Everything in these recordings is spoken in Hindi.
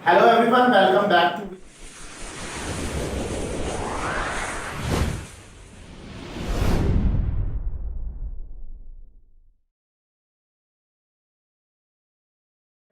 Hello everyone, welcome back to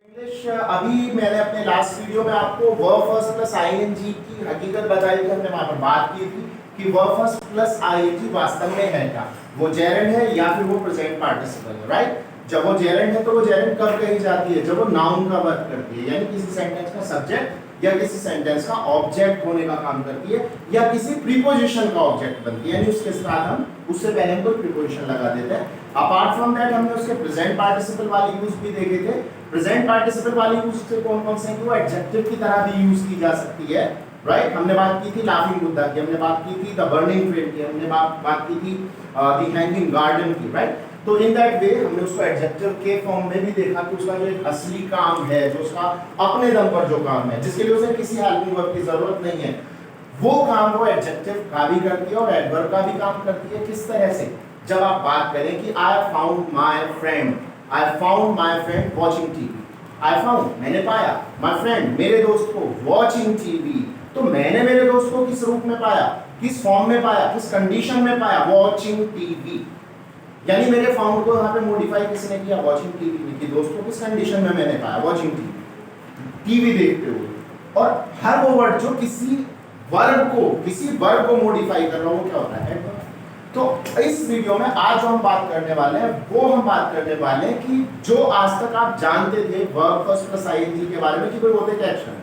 English. अभी मैंने अपने लास्ट वीडियो में आपको वर्ब फर्स्ट प्लस आईएनजी की हकीकत बताई थी। हमने वहां पर बात की थी कि वर्ब फर्स्ट प्लस आईएनजी वास्तव में है क्या, वो जेरेंड है या फिर वो प्रेजेंट पार्टिसिपल है, राइट। जब वो जेरेंड है तो वो जेरेंड कब कही जाती है, जब वो नाउन का वर्क करती है, यानी किसी सेंटेंस का सब्जेक्ट या किसी सेंटेंस का ऑब्जेक्ट होने का काम करती है, या किसी प्रीपोजिशन का ऑब्जेक्ट बनती है, यानी उसके साथ हम उससे पहले हम कोई प्रीपोजिशन लगा देते हैं। अपार्ट फ्रॉम दैट हमने उसके प्रेजेंट पार्टिसिपल वाले यूज भी देखे थे। प्रेजेंट पार्टिसिपल वाली यूज से कौन कौन से हैं कि वो एडजेक्टिव की तरह भी यूज की जा सकती है, राइट। हमने बात की थी लाफिंग बुद्धा की, हमने बात की थी द बर्निंग ट्रेन की, हमने बात की थी द हैंगिंग गार्डन की, राइट। तो इन दैट वे हमने उसको एडजेक्टिव के फॉर्म में भी देखा कि उसका जो एक असली काम है, जो उसका अपने दम पर जो काम है, जिसके लिए उसे किसी हेल्पिंग वर्ब की जरूरत नहीं है, वो काम वो एडजेक्टिव का भी करती है और एडवर्ब का भी काम करती है। किस तरह से, जब आप बात करें कि I found my friend, I found my friend watching TV, I found मैंने पाया, माय फ्रेंड मेरे दोस्त को, वॉचिंग टीवी तो मैंने मेरे दोस्त को किस रूप में पाया, किस फॉर्म में पाया, किस कंडीशन में पाया, वॉचिंग टीवी। यानी मेरे फाउंड को यहाँ पे मॉडिफाई किसने किया, वॉचिंग टीवी ने, कि दोस्त को किस कंडीशन में मैंने पाया, वॉचिंग टीवी, टीवी देखते हुए। और हर वो वर्ड जो किसी वर्ब को मॉडिफाई कर रहा हो, वो क्या होता है, एडवर्ब। तो इस वीडियो में आज जो हम बात करने वाले हैं वो हम बात करने वाले हैं कि जो आज तक आप जानते थे वर्ब फर्स्ट प्लस आईएनजी के बारे में कि कोई होते क्या एक्शन है,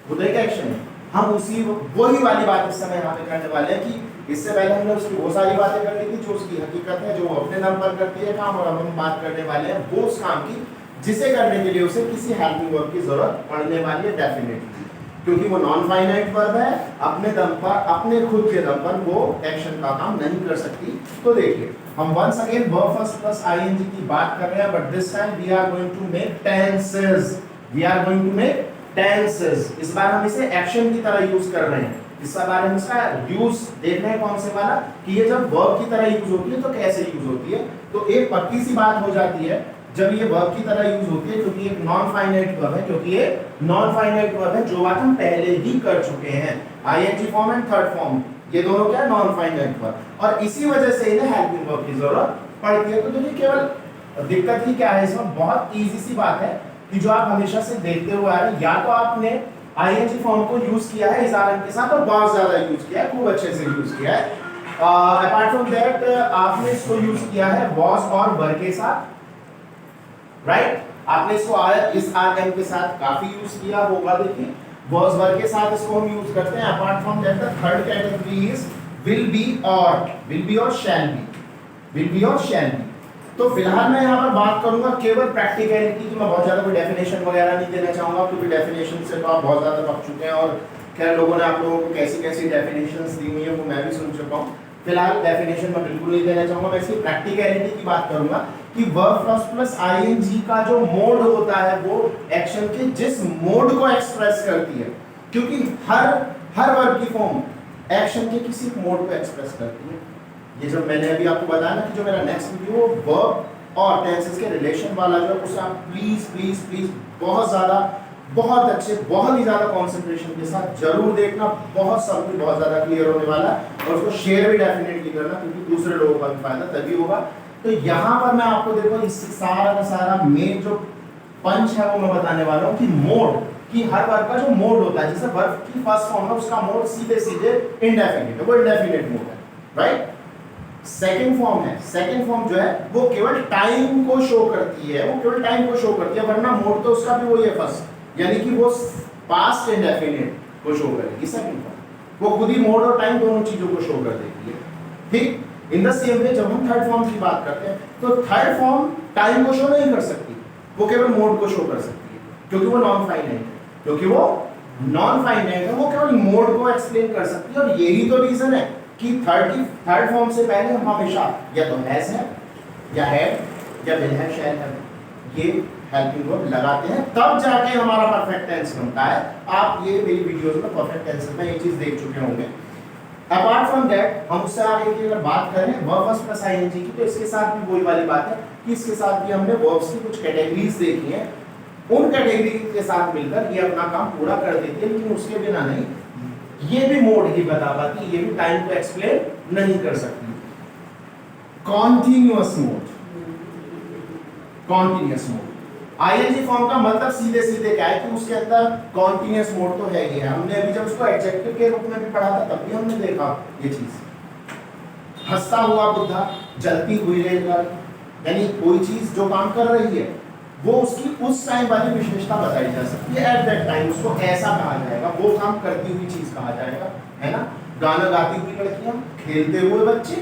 होते क्या एक्शन है, हम उसी वही वाली बात इस समय यहाँ पे करने वाले हैं कि इससे पहले हमने उसकी वो सारी बातें कर ली थी जो उसकी हकीकत है, जो अपने दम पर करती है काम, और अब हम बात करने वाले हैं वो उस काम की जिसे करने के लिए उसे किसी हेल्पिंग वर्ब की जरूरत पड़ने वाली है डेफिनेटली, क्योंकि वो नॉन फाइनाइट वर्ब है, अपने दम पर, अपने खुद के दम पर वो एक्शन का काम नहीं कर सकती। तो देखिए हम once again verb first plus ING की बात कर रहे हैं, but this time we are going to make tenses, we are going to make tenses. इस बार हम इसे एक्शन की तरह यूज कर रहे हैं। इस बार हम इसका यूज देख रहे हैं कौन से वाला, कि ये जब वर्ब की तरह यूज होती है तो कैसे यूज होती है। तो एक पक्की सी बात हो जाती है जब ये वर्ब की तरह यूज होती है, क्योंकि एक नॉन फाइनाइट वर्ब है, क्योंकि ये नॉन फाइनाइट वर्ब है, जो बात हम पहले ही कर चुके हैं। ING form and third form, ये दोनों क्या नॉन फाइनाइट वर्ब, और इसी वजह से इन्हें हेल्पिंग वर्ब की जरूरत पड़ती है। तो देखिए केवल दिक्कत ही क्या है इसमें, बहुत इजी सी बात है कि जो आप हमेशा से देखते हुए आ रहे हैं, या तो आपने आईएनजी फॉर्म को यूज किया है इस आरएन के साथ और बहुत ज्यादा यूज किया है, खूब अच्छे से यूज किया है। अपार्ट फ्रॉम दैट आपने इसको यूज किया है वॉज और वर के साथ, राइट। आपने इसको इस आरएन के साथ काफी यूज किया होगा। देखिए वॉज वर के साथ इसको हम यूज करते हैं। Apart from that the third category is will be और शैल बी, विल बी और शैल बी। तो फिलहाल मैं यहाँ पर बात करूंगा केवल प्रैक्टिकलिटी की, मैं बहुत ज्यादा कोई डेफिनेशन वगैरह नहीं देना चाहूंगा, क्योंकि डेफिनेशन से तो आप बहुत ज्यादा पक चुके हैं, और खैर लोगों ने आप लोगों को कैसी कैसी डेफिनेशंस दी हुई है वो मैं भी सुन चुका हूँ। फिलहाल डेफिनेशन मैं बिल्कुल नहीं देना चाहूंगा, मैं इसकी प्रैक्टिकलिटी की बात करूंगा कि वर्ब फर्स्ट प्लस आईएनजी का जो मोड होता है वो एक्शन के जिस मोड को एक्सप्रेस करती है, क्योंकि हर वर्ब की फॉर्म एक्शन के किसी मोड को एक्सप्रेस करती है। ये जो मैंने अभी आपको बताया ना कि जो मेरा नेक्स्ट वीडियो वर्ब और टेंसेस के रिलेशन वाला जो है उसे आप प्लीज प्लीज प्लीज बहुत ज्यादा, बहुत अच्छे, बहुत ही ज्यादा कंसंट्रेशन के साथ जरूर देखना, बहुत सब कुछ बहुत ज्यादा क्लियर होने वाला है, और उसको शेयर भी डेफिनेटली करना, क्योंकि दूसरे लोगों का भी फायदा तभी होगा। तो यहाँ पर मैं आपको देखो इस सारा का सारा मेन जो पंच है वो मैं बताने वाला हूँ कि मोड, कि हर वर्ब का जो मोड होता है, जैसे वर्ब की फर्स्ट फॉर्म है उसका मोड सीधे सीधे इंडेफिनिट है, वो इंडेफिनिट मोड है, राइट। सेकंड फॉर्म है, सेकंड फॉर्म जो है वो केवल टाइम को शो करती है, वो केवल टाइम को शो करती है, वरना मोड तो उसका भी वही है फर्स्ट, यानी कि वो पास्ट इंडेफिनिट को शो करेगी। सेकंड फॉर्म वो खुद ही मोड और टाइम दोनों चीजों को शो कर देती है, ठीक। इन द सेम वे जब हम थर्ड फॉर्म की बात करते हैं तो थर्ड फॉर्म टाइम को शो नहीं कर सकती, वो केवल मोड को शो कर सकती है, क्योंकि वो नॉन फाइनाइट है, क्योंकि वो नॉन फाइनाइट है, वो केवल मोड को एक्सप्लेन कर सकती है। और यही तो रीजन है कि थर्ड फॉर्म से पहले हम हमेशा या तो हैज है, या हैड, या विल हैव, शैल हैव, ये हेल्पिंग वर्ब लगाते हैं, तब जाके हमारा परफेक्ट टेंस बनता है। आप ये मेरी वीडियोस में परफेक्ट टेंस में ये चीज देख चुके होंगे। अपार्ट फ्रॉम दैट हम उससे आगे की अगर बात करें वर्ब फर्स्ट प्लस आईएनजी की, तो इसके साथ भी वही वाली बात है कि इसके साथ भी हमने वर्ब्स की कुछ कैटेगरीज देखी हैं, उन कैटेगरी के साथ मिलकर ये अपना काम पूरा कर देती है, लेकिन उसके बिना नहीं। ये भी मोड ही बता पाती, ये भी टाइम को एक्सप्लेन नहीं कर सकती। Continuous mode, continuous mode ING form का मतलब सीधे सीधे क्या है कि उसके अंदर कॉन्टिन्यूअस मोड तो है ही है। हमने अभी जब उसको एडजेक्टिव के रूप में भी पढ़ा था तब भी हमने देखा ये चीज। हंसता हुआ बुद्धा, जलती हुई रेलगाड़ी, यानी कोई चीज जो काम कर रही है वो उसकी उस टाइम वाली विशेषता बताई जा सकती है। एट दैट टाइम उसको ऐसा कहा जाएगा, वो काम करती हुई चीज कहा जाएगा, है ना। गाना गाती हुई लड़कियां, खेलते हुए बच्चे,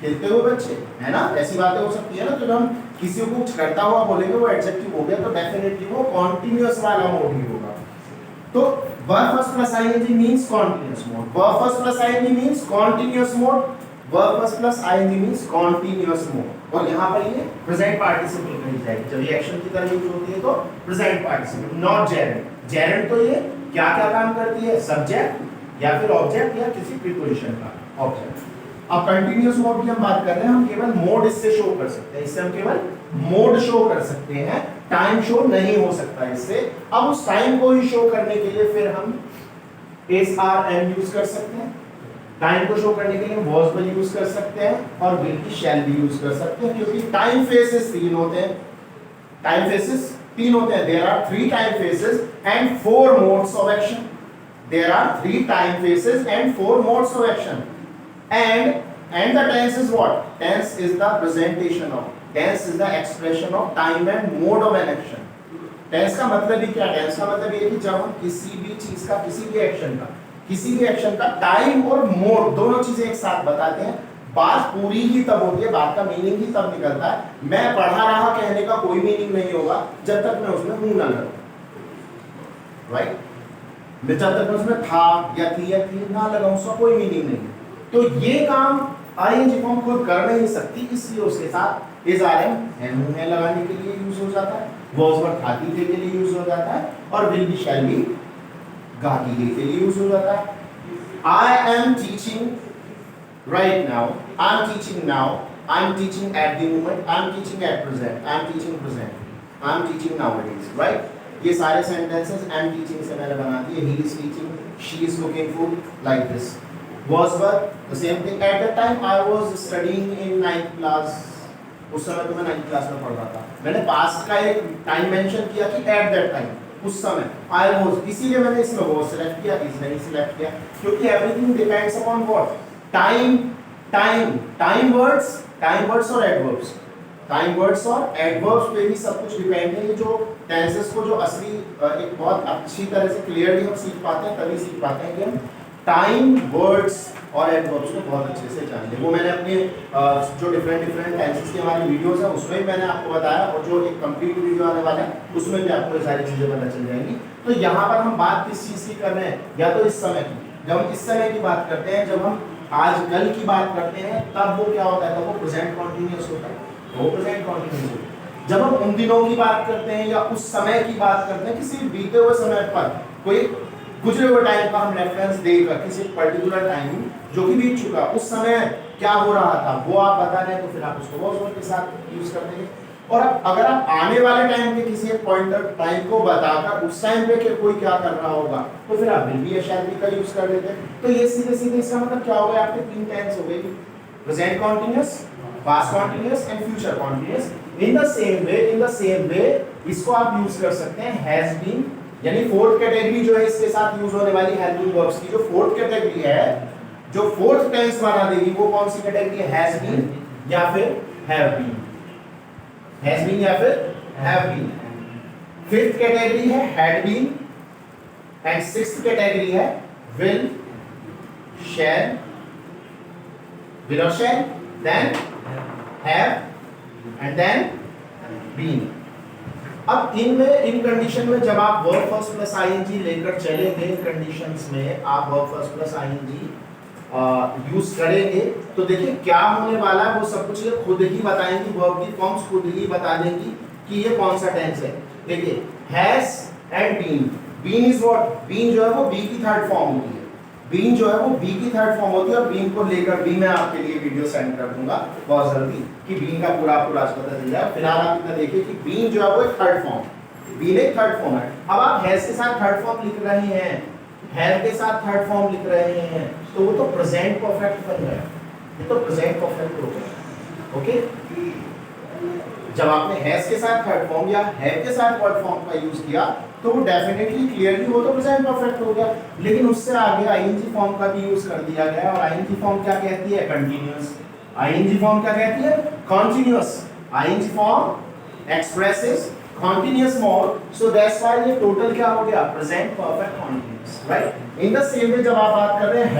खेलते हुए बच्चे, है ना, ऐसी बातें हो सकती है ना। तो जब हम किसी को कुछ करता हुआ बोलेंगे वो एडजेक्टिव हो गया, तो डेफिनेटली वो कॉन्टिन्यूअस वाला मोड ही होगा। तो verb first plus ING means continuous mode, verb first plus ING means continuous mode, verb first plus ING means continuous mode. और यहाँ पर ये प्रेजेंट पार्टिसिपल कही जाएगी, जब ये एक्शन की तरह यूज होती है तो present participle, not Geraint. Geraint तो ये क्या क्या काम करती है, सब्जेक्ट या फिर ऑब्जेक्ट या किसी प्रीपोजिशन का ऑब्जेक्ट। अब कंटिन्यूअस मोड की हम बात कर रहे हैं, हम केवल मोड इससे शो कर सकते हैं, इससे हम केवल मोड शो कर सकते हैं, टाइम शो नहीं हो सकता इससे। अब उस टाइम को ही शो करने के लिए फिर हम एस आर एम यूज कर सकते हैं, टाइम को शो करने के लिए वॉज भी यूज कर सकते हैं और विल की शैल भी यूज कर सकते हैं, क्योंकि टाइम फेसेस 3 होते हैं, टाइम फेसेस 3 होते हैं। There are 3 time phases and 4 modes of action, there are 3 time phases and 4 modes of action. And the tense is what? Tense is the presentation of, tense is the expression of time and mode of an action. Tense का मतलब ही क्या है? Tense का मतलब ये कि जब हम किसी भी चीज का, किसी भी एक्शन का टाइम और मोड दोनों चीजें एक साथ बताते हैं। बात पूरी ही तब होती है, बात का मीनिंग ही तब निकलता है। मैं पढ़ा रहा कहने का कोई मीनिंग नहीं होगा जब तक मैं उसमें हूं ना लगूं, राइट? मैं जब तक मैं उसमें था या थी ना लगाऊं, उसका कोई मीनिंग नहीं। तो ये काम आईएनजी फॉर्म खुद कर नहीं सकती, इसलिए उसके साथ इज आर एम है लगाने के लिए यूज हो जाता है, वाज वर खाती थे के लिए यूज हो जाता है, और विल बी शैल बी गाती थे के लिए यूज हो जाता है। I am teaching right now, I am teaching now, I am teaching at the moment, I am teaching at present, I am teaching present, I am teaching nowadays, right? ये सारे सेंटेंसेस आई एम टीचिंग से मैंने बना दिए। He is teaching, she is cooking food, like this. Was but the same thing at that time I was studying in 9th class, उस समय तो मैं 9th क्लास में पढ़ रहा था। मैंने पास्ट का एक टाइम मेंशन किया कि at that time, उस समय I was, इसीलिए मैंने इसमें was सिलेक्ट किया, इस नहीं सिलेक्ट किया, क्योंकि everything depends upon what? time words और adverbs, टाइम वर्ड्स और एडवर्ब्स पे ही सब कुछ डिपेंड है। ये जो टेंसेस को जो असली एक बहुत अच्छी तरह से क्लियरली हम सीख पाते हैं, तभी सीख पाते हैं कि हम टाइम वर्ड्स और एडवर्ब्स को बहुत अच्छे से जान लें। वो मैंने अपने जो डिफरेंट टेंसेस की हमारी वीडियोस है उसमें भी मैंने आपको बताया, और जो एक कंप्लीट वीडियो आने वाला है उसमें भी आपको ये सारी चीज़ें पता चल जाएंगी। तो यहाँ पर हम बात किस चीज़ की कर रहे हैं, या तो इस समय की। जब हम इस समय की बात करते हैं, जब हम आज कल की बात करते हैं, तब वो क्या होता है, तब वो प्रेजेंट कॉन्टिन्यूअस होता है, वो प्रेजेंट कॉन्टिन्यूअस होता है। जब हम उन दिनों की बात करते हैं या उस समय की बात करते हैं, किसी बीते हुए समय पर, कोई गुजरे हुए टाइम का हम रेफरेंस देकर किसी पर्टिकुलर टाइम जो कि बीत चुका, उस समय क्या हो रहा था वो आप बता रहे हैं, तो फिर आप उसको वाज वर के साथ यूज कर देंगे। और अब अगर आप आने वाले टाइम के किसी एक पॉइंटर टाइम को बताकर उस टाइम पे कि कोई क्या कर रहा होगा, तो फिर आप विल बी या शैल बी का यूज कर देते हैं। तो ये सीधे सीधे इसका मतलब क्या हो गया, आपके 3 टेंस हो गए, present continuous, past continuous and future continuous. In the same वे इसको आप यूज कर सकते हैं हैज बीन, यानी फोर्थ कैटेगरी जो है इसके साथ यूज होने वाली हेल्पिंग वर्ब्स की जो फोर्थ कैटेगरी है, जो फोर्थ टेंस बना देगी, वो कौन सी कैटेगरी है, हैज बीन या फिर हैव बीन, हैज बीन या फिर हैव बीन। फिफ्थ कैटेगरी है had been, and sixth category है विल, शैल, विल और shall, then have and then been. अब इन कंडीशन में जब आप वर्ब फर्स्ट प्लस आईएनजी लेकर चलेंगे, इन कंडीशंस में आप verb first plus ING use करेंगे, तो देखिए क्या होने वाला है, वो सब कुछ ये खुद ही बताएंगी, वर्ब की फॉर्म्स खुद ही बता देंगी कि ये कौन सा टेंस है। देखिए has and been, been is what, been जो है वो बी की थर्ड फॉर्म होती है, बीन जो है वो बी की थर्ड फॉर्म होती है, और बीन को लेकर भी मैं आपके लिए वीडियो सेंड कर दूंगा बहुत जल्दी कि बीन का पूरा आपको राज पता चल जाए। फिलहाल आप इतना देखिए कि बीन जो है वो एक थर्ड फॉर्म, बीन एक थर्ड फॉर्म है। अब आप हैज के साथ थर्ड फॉर्म लिख रहे हैं, हैव के साथ थर्ड फॉर्म लिख रहे हैं, तो वो तो प्रेजेंट परफेक्ट बन गया, ये तो प्रेजेंट परफेक्ट हो गया। ओके, जब आपने हैज के साथ थर्ड फॉर्म या हैव के साथ वर्ड फॉर्म का यूज किया तो वो डेफिनेटली क्लियरली वो तो प्रेजेंट परफेक्ट हो गया, लेकिन उससे आगे आईएनजी फॉर्म का भी यूज कर दिया गया। और आईएनजी फॉर्म क्या कहती है? कंटीन्यूअस। आईएनजी फॉर्म क्या कहती है? Continuous. ING form expresses continuous mode, so that's why ये टोटल क्या हो गया? Present perfect continuous, right? In the same way जब आप बात कर रहे हैं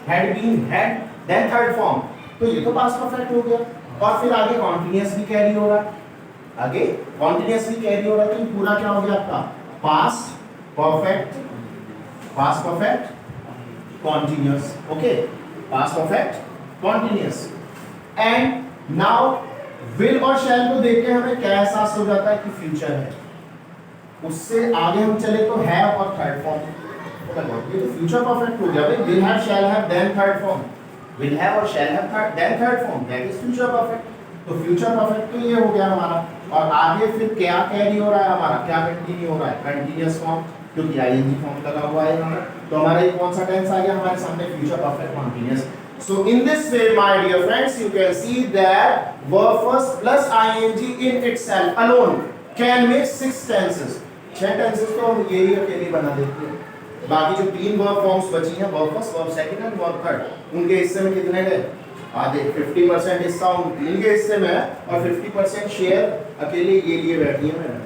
had been, had, then third form, तो ये तो past perfect हो गया। और फिर आगे continuous भी कैरी हो रहा है, आगे continuous भी कैरी हो रहा है, तो पूरा क्या हो गया आपका? past perfect continuous, okay? past perfect continuous। and now will और शैल को देख के हमें क्या एहसास हो जाता है कि फ्यूचर है। उससे आगे हम चले तो हैव और थर्ड फॉर्म, ये तो फ्यूचर परफेक्ट हो गया भाई। Will have, shall have, then third form. Will have और shall have third, then third form, that is future perfect. तो फ्यूचर परफेक्ट तो ये हो गया हमारा। और आगे फिर क्या कैरी हो रहा है हमारा? क्या कंटिन्यू हो रहा है? कंटीन्यूअस फॉर्म, क्योंकि आईएनजी फॉर्म लगा हुआ है हमारा। तो हमारा ये कौन सा टेंस आ गया हमारे सामने? Future perfect continuous. So in this way, my dear friends, you can see that verb first plus ing in itself alone can make 6 tenses. 6 tenses तो हम यही अकेले बना देते हैं। बाकी जो 3 verb forms बची हैं, verb first, verb second and verb third, उनके हिस्से में कितने गए? आधे। 50% हिस्सा उन 3 के हिस्से में है और 50% शेयर अकेले ये लिए बैठी है मैंने।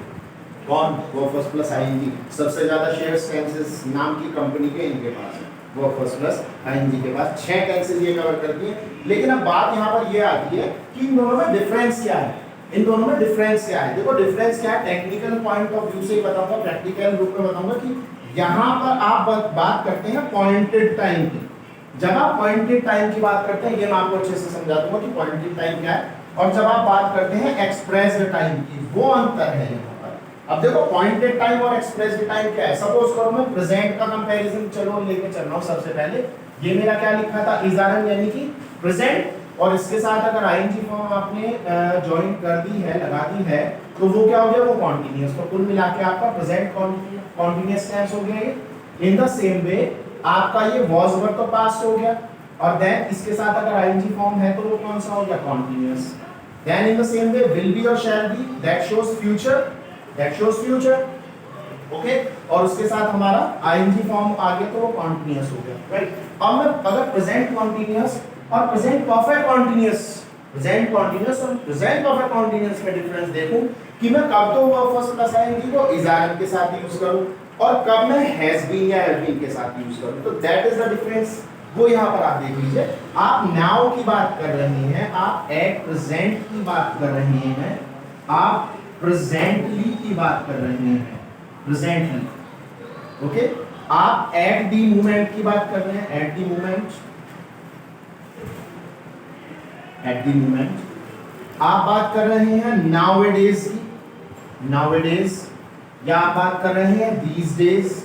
कौन? verb first plus ing। सबसे ज्यादा शेयर्स टेंसेस नाम की कंपनी के इनके पास है। वर्ब फर्स्ट प्लस आईएनजी के बाद 6 टेंसेस ये कवर करती हैं। लेकिन अब बात यहाँ पर ये आती है कि इन दोनों में डिफरेंस क्या है? इन दोनों में डिफरेंस क्या है? देखो डिफरेंस क्या है, टेक्निकल पॉइंट ऑफ व्यू से ही बताऊंगा, प्रैक्टिकल रूप में बताऊंगा कि यहाँ पर आप बात करते हैं पॉइंटेड टाइम की। जब आप पॉइंटेड टाइम की बात करते हैं, ये मैं आपको अच्छे से समझा दूंगा कि पॉइंटेड टाइम क्या है, और जब आप बात करते हैं एक्सप्रेस्ड टाइम की, वो अंतर है यहाँ पर। अब देखो पॉइंटेड टाइम और एक्सप्रेस्ड टाइम क्या है? सपोज करो मैं प्रेजेंट का कंपैरिजन चलो लेके चल रहा हूं। सबसे पहले ये मेरा क्या लिखा था? इज आर एन, यानी कि प्रेजेंट, और इसके साथ अगर आईएनजी फॉर्म आपने ज्वाइन कर दी है, लगा दी है, तो वो क्या हो गया? वो कॉन्टिन्यूअस। तो कुल मिला के आपका प्रेजेंट कॉन्टिन्यूअस टेंस हो गया ये। इन द सेम वे आपका ये वाज वर्ब तो पास्ट हो गया, और देन इसके साथ अगर आईएनजी फॉर्म है तो वो कौन सा हो गया? Continuous. Then in the same way will be और shall be, that shows future, that shows future, okay? और उसके साथ हमारा ing फॉर्म आ गया तो वो continuous हो गया, right? अब मैं अगर present continuous और present perfect continuous, present continuous और present perfect continuous में डिफरेंस देखूं कि मैं कब तो verb first plus ing को is are के साथ यूज करूं और कब मैं has been या have been के साथ यूज करूं, तो that is the difference। वो यहाँ पर आप देख लीजिए, आप now की बात कर रहे हैं, आप at present की बात कर रहे हैं, आप प्रेजेंटली की बात कर रहे हैं, प्रेजेंटली, ओके? आप एट दी मोमेंट की बात कर रहे हैं, eight the moment, eight the moment. आप बात कर रहे हैं नाउअडेज की, नाउअडेज, या आप बात कर रहे हैं these days,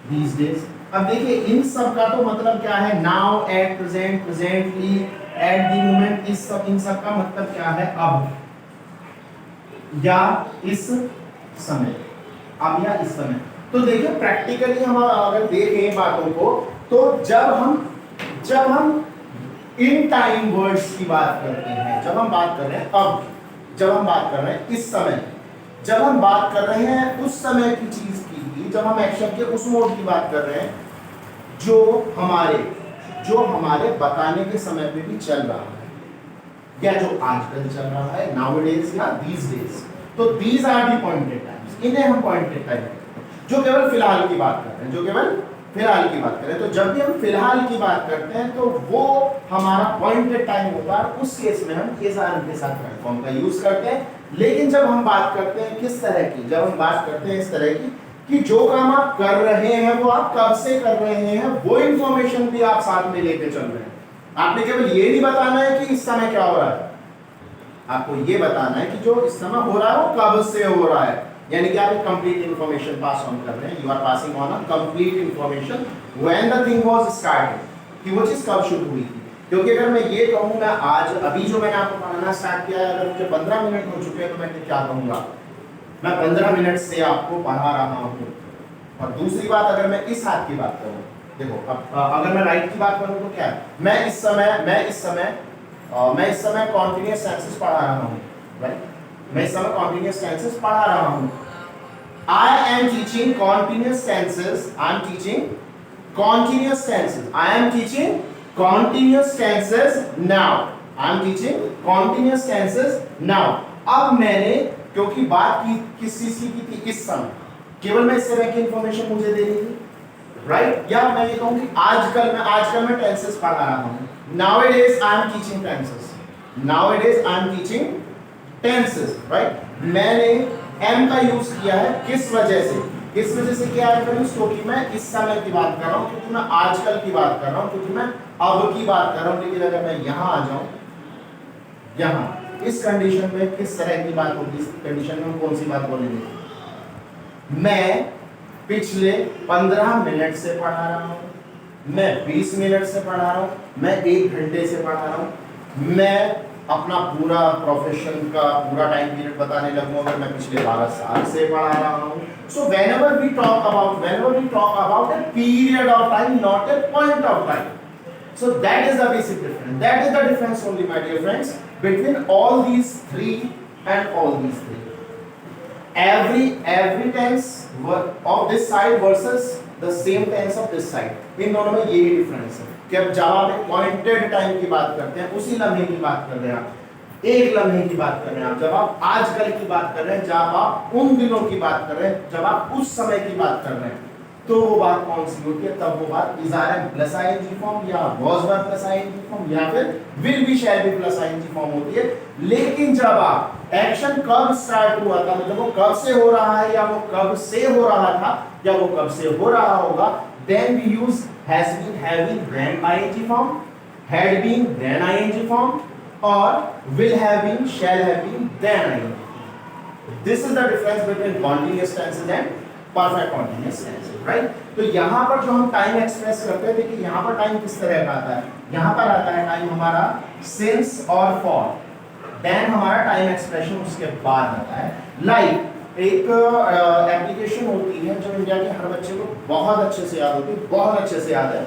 these days। अब देखिए इन सब का तो मतलब क्या है? Now, at, present, presently, at the moment, इस सब, इन सब का मतलब क्या है? अब या इस समय, अब या इस समय। तो देखिए प्रैक्टिकली हम अगर देखें बातों को, तो जब हम इन टाइम वर्ड्स की बात करते हैं, जब हम बात कर रहे हैं अब, जब हम बात कर रहे हैं इस समय, जब हम बात कर रहे हैं उस समय की चीज की, जब हम एक्शन के उस मोड की बात कर रहे हैं जो हमारे बताने के समय में भी चल रहा है, या जो आजकल चल रहा है, नाउअडेज या these days। तो these are the pointed times, इन्हें हम pointed time जो केवल फिलहाल की बात कर रहे हैं, जो केवल फिलहाल की बात करें। तो जब भी हम फिलहाल की बात करते हैं तो वो हमारा पॉइंटेड टाइम होगा, उस केस में हम इज आर के साथ फॉर्म का यूज करते हैं। लेकिन जब हम बात करते हैं किस तरह की, जब हम बात करते हैं इस तरह की कि जो काम आप कर रहे हैं वो आप कब से कर रहे हैं, वो इंफॉर्मेशन भी आप साथ में लेके चल रहे हैं। आपने केवल ये नहीं बताना है कि इस समय क्या हो रहा है, आपको ये बताना है कि जो इस समय हो रहा है वो कब से हो रहा है, यानी कि आप एक कंप्लीट इंफॉर्मेशन पास ऑन कर रहे हैं। You are passing on a complete information when the thing was started, कि वो चीज कब शुरू हुई थी। क्योंकि अगर मैं ये कहूँ मैं आज अभी जो मैंने आपको पढ़ाना स्टार्ट किया है, अगर मुझे 15 मिनट हो चुके हैं तो मैं क्या कहूँगा, मैं 15 मिनट से आपको पढ़ा रहा हूँ। और दूसरी बात, अगर मैं इस हाथ की बात करूँ, देखो अब अगर मैं राइट की बात करूँ तो क्या है, मैं इस समय कॉन्टिन्यूअस टेंसेस पढ़ा रहा हूँ, राइट? मैं इस समय कॉन्टिन्यूअस टेंसेस पढ़ा रहा हूँ। I am teaching continuous tenses. I am teaching continuous tenses. I am teaching continuous tenses now. I am teaching continuous tenses now. अब मैंने क्योंकि बात की किस चीज की थी, इस समय, केवल मैं इस समय की इंफॉर्मेशन मुझे देनी थी, राइट? या मैं ये कहूँ कि आजकल मैं टेंसेस पढ़ा रहा हूँ। Nowadays I am teaching tenses. Nowadays I am teaching tenses, right? मैंने am का यूज किया है किस वजह से किया है फ्रेंड्स? क्योंकि मैं इस समय की बात कर रहा हूँ, क्योंकि मैं आजकल की बात कर रहा हूँ, क्योंकि मैं अब की बात कर रहा हूँ। लेकिन अगर मैं यहाँ आ जाऊँ, यहाँ इस कंडीशन में किस तरह की बात होगी? इस कंडीशन में कौन सी बात बोलेंगे? मैं पिछले 15 मिनट से पढ़ा रहा हूँ, मैं 20 मिनट से पढ़ा रहा हूँ, मैं 1 घंटे से पढ़ा रहा हूँ, मैं अपना पूरा प्रोफेशन का पूरा टाइम पीरियड बताने लगूं अगर मैं पिछले 12 साल से पढ़ा रहा हूँ। सो whenever we talk about a period of time, not a point of time. So that is the basic difference. That is the difference only, my dear friends, between all these three and all these three. Every tense of this side versus the same tense of this side. इन दोनों में यही डिफरेंस है कि अब जब आप एक पॉइंटेड टाइम की बात करते हैं, उसी लम्हे की बात कर रहे हैं, आप एक लम्हे की बात कर रहे हैं, आप जब आप आजकल की बात कर रहे हैं, जब आप उन दिनों की बात कर रहे हैं, जब आप उस समय की बात कर रहे हैं, तो वो बात कौन सी होती है? तब वो बात is are am plus ING form या was were plus ING form या फिर will be shall be plus ING form होती है। लेकिन जब आप एक्शन कब स्टार्ट हुआ था, मतलब वो कब से हो रहा है या वो कब से हो रहा था या वो कब से हो रहा होगा, then we use has been, have been, then ing form, had been, then ing form, or will have been, shall have been, then ing. This is the difference between continuous tenses and perfect continuous tenses, right? तो यहाँ पर जो हम टाइम एक्सप्रेस करते हैं, देखिए यहाँ पर टाइम किस तरह का आता है? यहाँ पर आता है टाइम हमारा since और for, then हमारा टाइम एक्सप्रेशन उसके बाद आता है। लाइक एक एप्लीकेशन होती है जो इंडिया के हर बच्चे को बहुत अच्छे से याद होती है, बहुत अच्छे से याद है।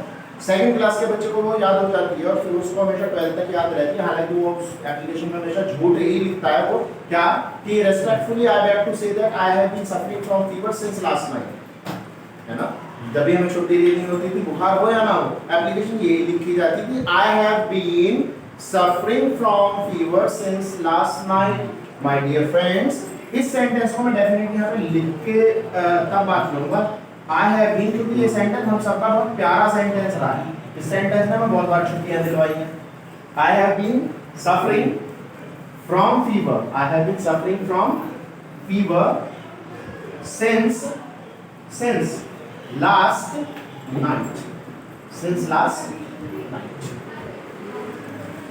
सेकंड क्लास के बच्चे को वो याद हो जाती है और फिर उसको हमेशा 12th तक याद रहती है। हालांकि वो उस एप्लीकेशन में हमेशा झूठ ही लिखता है, वो क्या कि respectfully I have to say that I have been suffering from fever since last night, है ना? जब भी हमें छुट्टी देनी होती थी, बुखार हो या ना हो, एप्लीकेशन यही लिखी जाती थी, I have been suffering from fever since last night. My dear friends, इस सेंटेंस को मैं डेफिनेटली यहाँ पे लिख के तब बात करूंगा आई हैव बीन, क्योंकि ये सेंटेंस हम सबका बहुत प्यारा सेंटेंस रहा है। इस सेंटेंस में मैं बहुत बार छुट्टियां दिलवाई हैं। I have been suffering from fever, I have been suffering from fever since last night, since last night.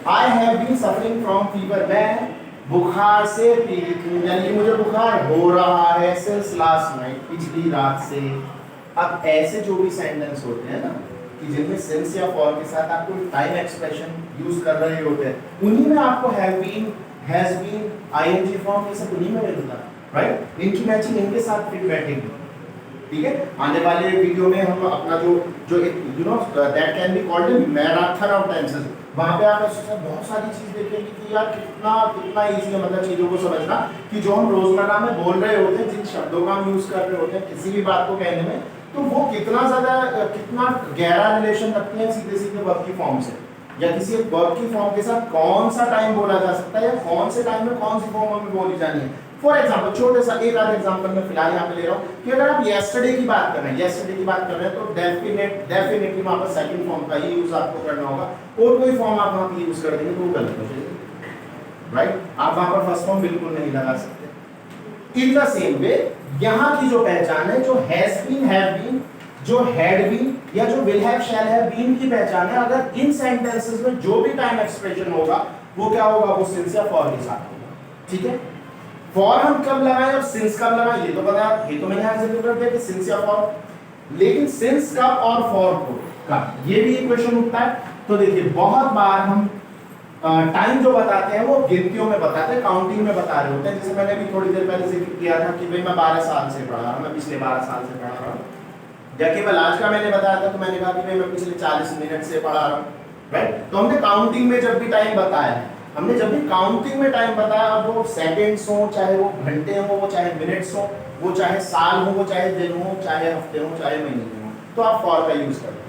I have been suffering from fever, मैं बुखार से पीड़ित हूँ, यानी मुझे बुखार हो रहा है सिंस लास्ट नाइट, पिछली रात से। अब ऐसे जो भी सेंटेंस होते हैं ना कि जिनमें सिंस या फॉर के साथ आप कोई टाइम एक्सप्रेशन यूज कर रहे होते हैं, उन्हीं में आपको have been, has been, ING form ये सब उन्हीं में मिलता है, राइट? इनकी मैचिंग इनके साथ फिट बैठेगी, ठीक है? आने वाले वीडियो में हम अपना जो you know that can be called marathon of tenses, वहाँ पे आप ऐसे बहुत सारी चीज देखेंगे कि यार कितना इजी है, मतलब चीज़ों को समझना कि जो हम रोजमर्रा में बोल रहे होते हैं, जिन शब्दों का हम यूज कर रहे होते हैं किसी भी बात को कहने में, तो वो कितना गहरा रिलेशन रखते हैं सीधे सीधे वर्ब की फॉर्म से, या किसी एक वर्ब की फॉर्म के साथ कौन सा टाइम बोला जा सकता है या कौन से टाइम में कौन सी फॉर्म हमें बोली जानी है। फॉर एग्जाम्पल, छोटे सा एक आध एग्जाम्पल मैं फिलहाल यहाँ पे ले रहा हूँ कि अगर आप yesterday की बात कर रहे हैं, तो डेफिनेटली वहाँ पर सेकंड फॉर्म का ही यूज आपको करना होगा, और कोई फॉर्म आप वहाँ पे यूज कर देंगे तो वो गलत हो जाएगी, राइट? आप वहाँ पर फर्स्ट फॉर्म बिल्कुल नहीं लगा सकते। इन द सेम वे यहाँ की जो पहचान है, जो हैज बीन, हैव बीन, जो हैड बीन या जो will have, shall have been की पहचान है, अगर इन सेंटेंसेस में जो भी टाइम एक्सप्रेशन होगा वो क्या होगा? वो सिंस या फॉर के साथ होगा, ठीक है? फॉर हम कब लगाएं और सिंस कब लगाएं ये तो पता है, ये तो मैंने यहाँ से कर दिया कि सिंस या फॉर, लेकिन सिंस कब और फॉर कब, ये भी एक क्वेश्चन उठता है। तो देखिए बहुत बार हम टाइम जो बताते हैं वो गिनतियों में बताते हैं, काउंटिंग में बता रहे होते हैं। जैसे मैंने भी थोड़ी देर पहले जिक्र किया था कि भाई मैं 12 साल से पढ़ा रहा हूँ, मैं पिछले 12 साल से पढ़ा रहा हूँ, या केवल आज का मैंने बताया था तो मैंने कहा कि भाई मैं पिछले 40 मिनट से पढ़ा रहा हूँ, राइट। तो हमने काउंटिंग में जब भी टाइम बताया है, हमने जब भी काउंटिंग में टाइम बताया, अब वो सेकंड्स हो, चाहे वो घंटे हो, वो चाहे मिनट्स हो, वो चाहे साल हो, वो चाहे दिन हो, चाहे हफ्ते हो, चाहे महीने हो, तो आप फॉर का यूज करते हैं।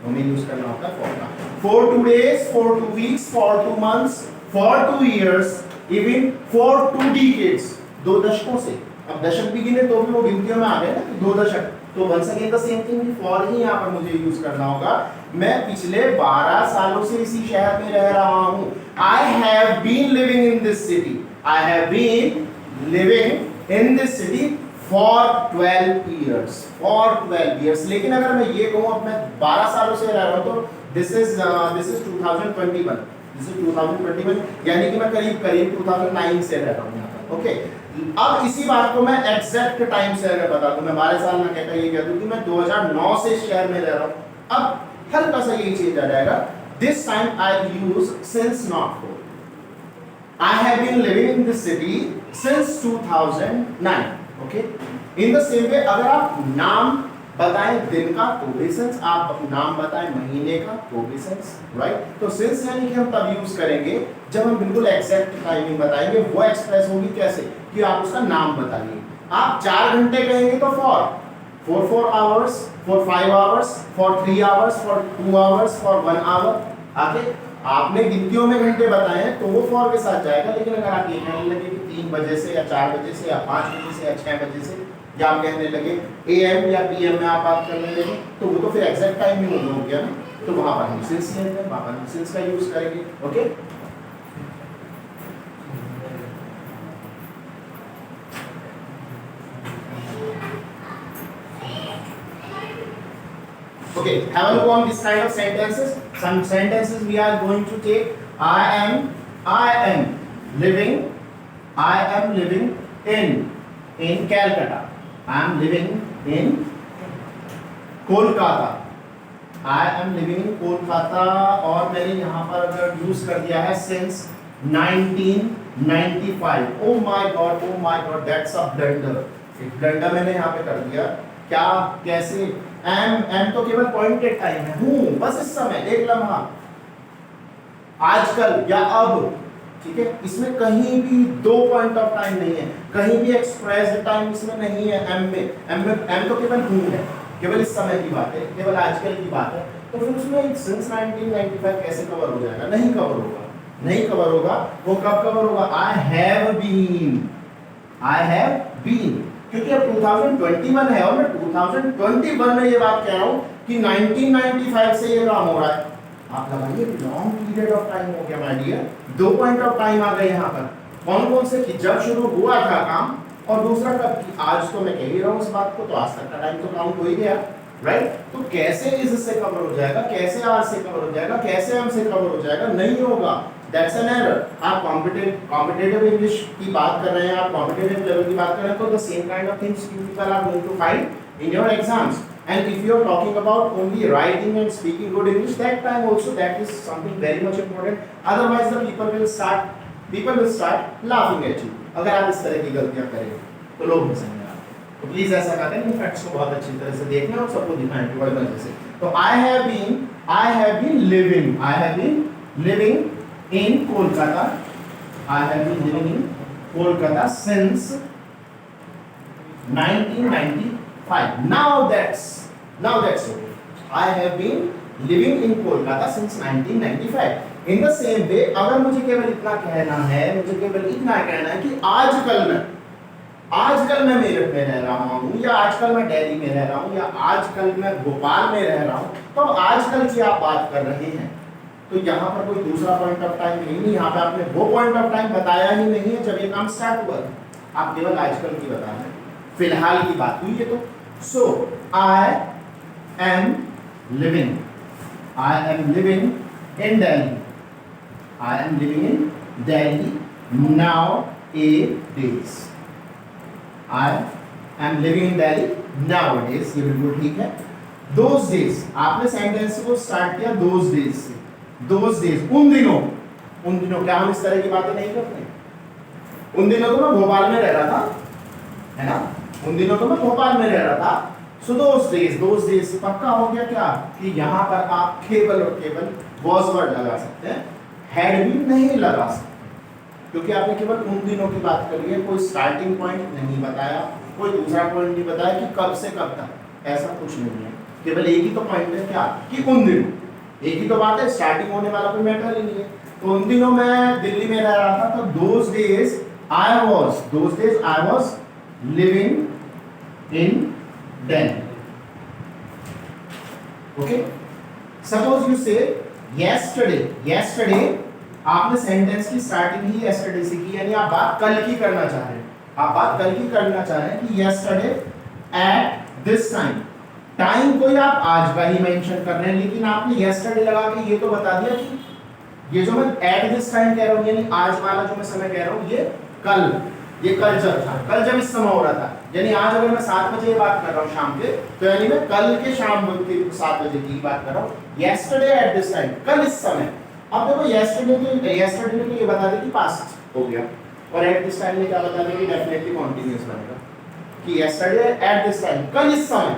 हमें यूज करना होता है फॉर का। For 2 days, for 2 weeks, for 2 months, for 2 years, even for 2 decades, 2 दशकों से। अब दशक भी गिने तो भी वो गिनतियों में आ गए ना, 2 दशक। तो once again the same thing, for ही यहाँ पर मुझे यूज करना होगा। मैं पिछले 12 सालों से इसी शहर में रह रहा हूँ। I have been living in this city, I have been living in this city for 12 years, for 12 years। लेकिन अगर मैं ये कहूँ अब मैं 12 सालों से रह रहा हूँ, तो दिस इज 2021, दिस इज 2021, यानी कि मैं करीब करीब 2009 से रह रहा हूँ यहाँ पर, ओके। अब इसी बात को मैं एग्जैक्ट टाइम से अगर बता दूं, मैं 12 साल ना कहकर ये कह दूं कि मैं 2009 से इस शहर में रह रहा हूँ, अब हल्का सा ये चेंज आ जाएगा। This time I use since, not for. I have been living in this city since 2009, okay. In the same way अगर आप नाम बताएं दिन का तो भी सिंस, आप नाम बताएं महीने का तो भी सिंस, राइट। तो सिंस यानी कि हम तब यूज करेंगे जब हम बिल्कुल एग्जैक्ट टाइमिंग बताएंगे। वो एक्सप्रेस होगी कैसे कि आप उसका नाम बताइए। आप 4 घंटे कहेंगे तो for 4 hours, for 5 hours, for 3 hours, for 2 hours, for 1 hour। आगे आपने गिनतियों में घंटे बताए हैं तो वो फॉर के साथ जाएगा। लेकिन अगर आप ये कहने लगे कि 3 बजे से या 4 बजे से या 5 बजे से या 6 बजे से, या आप कहने लगे AM या PM में आप बात करने लगे, तो वो तो फिर एग्जैक्ट टाइम ही हो गया ना। तो वहां पर हम सिंस लेंगे, वहां पर हम सिंस का यूज करेंगे, okay. Okay, have a look on this kind of sentences. Some sentences we are going to take. I am living in Calcutta. I am living in Kolkata. I am living in Kolkata। और मैंने यहाँ पर अगर यूज कर दिया है since 1995। Oh my God, that's a blunder। एक ब्लंडर मैंने यहाँ पे कर दिया। क्या, कैसे? एम तो केवल पॉइंटेड टाइम है, हूं बस इस समय, एक लम्हा, आजकल या अब, ठीक है। इसमें कहीं भी 2 पॉइंट ऑफ टाइम नहीं है, कहीं भी एक्सप्रेस्ड टाइम इसमें नहीं है। एम तो केवल हूं है, केवल इस समय की बात है, केवल आजकल की बात है। तो फिर उसमें सिंस 1995 कैसे कवर हो जाएगा? नहीं कवर होगा, नहीं कवर होगा। वो कब कवर होगा? आई हैव बीन, क्योंकि अब 2021 है और मैं 2021 में ये बात कह रहा हूँ कि 1995 से ये काम हो रहा है। आप लगाइए लॉन्ग पीरियड ऑफ टाइम हो गया my dear. 2 point of time आ गए यहाँ पर। कौन कौन से? कि जब शुरू हुआ था काम, और दूसरा कब कि आज तो मैं कह ही रहा हूँ इस बात को, तो आज तक का टाइम तो काउंट हो ही गया, राइट। तो कैसे इज से कवर हो जाएगा, कैसे आर से कवर हो जाएगा, कैसे एम से कवर हो जाएगा? नहीं होगा, दैट्स एन एरर। आप कॉम्पिटिटिव इंग्लिश की बात कर रहे हैं, आप कॉम्पिटिटिव लेवल की बात कर रहे हैं, तो the same kind of things you people are going to find in your exams. And if you are talking about only writing and speaking good English, that time also that is something very much important. Otherwise, the people will start laughing at you. अगर आप इस तरह की गलतियां करेंगे तो लोग हंसेंगे आपको। तो प्लीज ऐसा करते हैं, इन फैक्ट्स को बहुत अच्छी तरह से देखना और सबको दिखाएं कि बड़ी मजे से। तो I have been living in Kolkata. I have been living in Kolkata since 1995. Now that's okay. I have been living in Kolkata since 1995. In the same way, अगर मुझे केवल इतना कहना है, मुझे केवल इतना कहना है कि आजकल मैं मेरठ में रह रहा हूँ, या आजकल मैं दिल्ली में रह रहा हूँ, या आजकल मैं भोपाल में रह रहा हूँ, तो आजकल की आप बात कर रहे हैं, तो यहाँ पर कोई दूसरा पॉइंट ऑफ टाइम नहीं, यहाँ पे आपने वो पॉइंट ऑफ टाइम बताया ही नहीं है जब ये काम स्टार्ट हुआ। आप केवल आजकल की बता रहे हैं, फिलहाल की बात हुई है। तो So I am living in Delhi. I am living in Delhi nowadays. I am living in Delhi nowadays. ये बिल्कुल ठीक है। Those days, आपने सेंटेंस को स्टार्ट किया those days से, those days उन दिनों, उन दिनों क्या हम इस तरह की बातें नहीं करते? उन दिनों तो मैं भोपाल में रह रहा था, है ना, उन दिनों तो मैं भोपाल में रह रहा था। सो दोस डेज पक्का हो गया क्या कि यहाँ पर आप केवल और केवल वॉज वर्ड लगा सकते हैं, हैड भी नहीं लगा सकते, क्योंकि आपने केवल उन दिनों की बात करी है, कोई स्टार्टिंग पॉइंट नहीं बताया, कोई दूसरा पॉइंट नहीं बताया कि कब से कब तक, ऐसा कुछ नहीं है। केवल एक ही तो पॉइंट है क्या कि उन दिनों, एक ही तो बात है, स्टार्टिंग होने वाला कोई मैटर ही नहीं है। तो उन दिनों मैं दिल्ली में रह रहा था, तो those days I was living in Delhi. Okay? Suppose you say yesterday आपने सेंटेंस की स्टार्टिंग ही yesterday से की, यानी आप बात कल की करना चाह रहे हैं, आप बात कल की करना चाह रहे हैं कि yesterday at this time, time को आप आज का ही मेंशन कर रहे हैं, लेकिन आपने yesterday लगा के ये तो बता दिया कि ये जो मैं at this time कह रहा हूँ, यानी आज वाला जो मैं समय कह रहा हूँ, ये कल जब था, कल जब इस समय हो रहा था, यानी आज अगर मैं 7 बजे बात कर रहा हूँ शाम के, तो यानी मैं कल के शाम के 7 बजे की बात कर रहा हूँ। yesterday at this time, कल इस समय। अब देखो yesterday ने तो ये बता दे कि पास्ट हो गया, और at this time ने क्या बता दे कि डेफिनेटली कॉन्टिन्यूअस बनेगा कि yesterday at this time, कल इस समय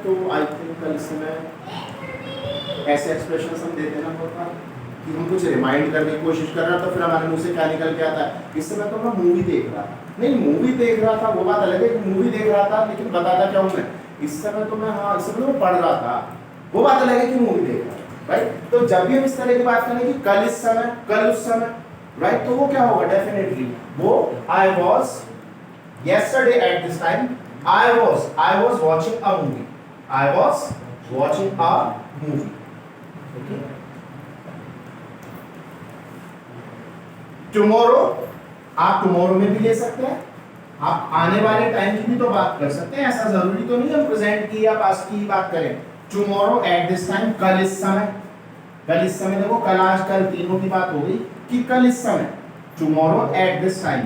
तो आई थिंक कल इस समय ऐसे एक्सप्रेशन हम देते हैं ना बहुत बार कि हम कुछ रिमाइंड करने की कोशिश कर रहा था, फिर हमारे मुंह से क्या निकल के आता है, इस समय तो मैं मूवी देख रहा था। नहीं, मूवी देख रहा था वो बात अलग है कि मूवी देख रहा था, लेकिन बताता क्या हूँ मैं, इस समय तो मैं, हाँ इस समय तो मैं पढ़ रहा था, वो बात अलग है कि मूवी देख रहा था, राइट। तो जब भी हम इस तरह की बात करें कि कल इस समय, कल उस समय, राइट, तो वो क्या होगा, डेफिनेटली वो I was yesterday at this time, I was watching a movie, I was watching a movie, okay. tomorrow आप tomorrow में भी ले सकते हैं, आप आने वाले टाइम की भी तो बात कर सकते हैं, ऐसा जरूरी तो नहीं हम प्रेजेंट की या पास्ट की ही बात करें। tomorrow at this time, कल इस समय देखो, कल आज कल तीनों की बात हो गई कि कल इस समय, tomorrow at this time,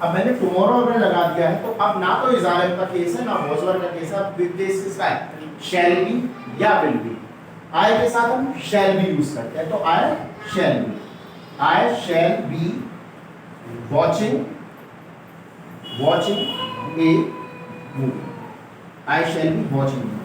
अब मैंने tomorrow अगर लगा दिया है तो अब ना तो इज़ारे का केस है ना was were का केस है, अब केस किसका है, shall be या will be। I के साथ हम shall be यूज करते हैं, तो I shall be watching a movie, I shall be watching a movie।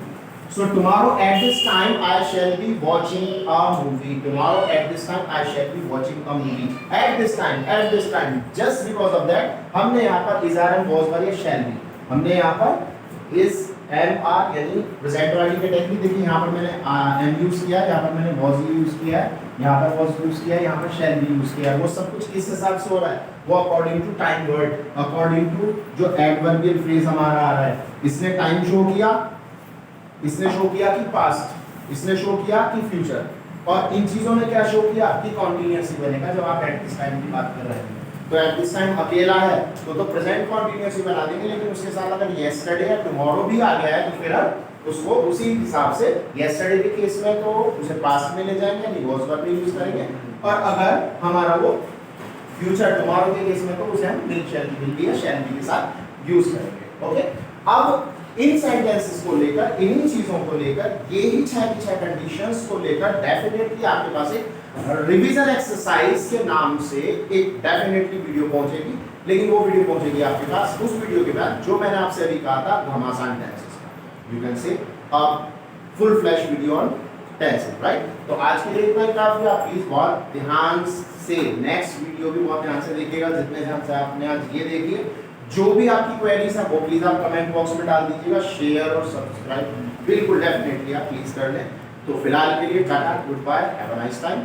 So tomorrow at this time I shall be watching a movie, tomorrow at this time I shall be watching a movie, at this time, just because of that हमने यहाँ पर is are and was were या shall be, हमने यहाँ पर is am are यानी प्रेजेंट वाली कैटेगरी देखिए, यहाँ पर मैंने am यूज किया है, यहाँ पर मैंने was यूज किया है, यहाँ पर was यूज किया है, यहाँ पर shall be यूज किया है। वो सब कुछ किस हिसाब से हो रहा है, वो according to time word, according to जो एडवर्बियल फ्रेज हमारा आ रहा है, इसने टाइम शो किया, इसने शो किया कि पास्ट, इसने शो किया कि फ्यूचर, और इन चीजों ने क्या शो किया कि कॉन्टिन्यूअस ही बनेगा जब आप एट दिस टाइम की बात कर रहे हैं। तो एट दिस टाइम अकेला है तो प्रेजेंट कॉन्टिन्यूअस ही बना देंगे, लेकिन उसके साथ अगर येस्टरडे या टुमारो भी आ गया है तो फिर अब उसको उसी हिसाब से येस्टरडे के केस में तो उसे पास्ट में ले जाएंगे, यानी वाज वर्ब यूज करेंगे, और अगर हमारा वो फ्यूचर टुमारो के केस में तो उसे हम विल बी या शैल बी के साथ यूज करेंगे। ओके, अब इन सेंटेंसेस को लेकर, इन्हीं चीजों को लेकर, यही 6 की 6 कंडीशंस को लेकर डेफिनेटली आपके पास एक रिवीजन एक्सरसाइज के नाम से एक डेफिनेटली वीडियो पहुंचेगी, लेकिन वो वीडियो पहुंचेगी आपके पास उस वीडियो के बाद जो मैंने आपसे अभी कहा था घमासान टेंसेस का, you can say a full flash video on tenses, right. तो आज के लिए इतना ही काफी, आप प्लीज बहुत ध्यान से नेक्स्ट वीडियो भी बहुत ध्यान से देखिएगा, जितने ध्यान से आपने आज ये देखिए। जो भी आपकी क्वेरीज है वो प्लीज आप कमेंट बॉक्स में डाल दीजिएगा, शेयर और सब्सक्राइब बिल्कुल डेफिनेटली आप प्लीज कर लें। तो फिलहाल के लिए tata, goodbye, have a nice time.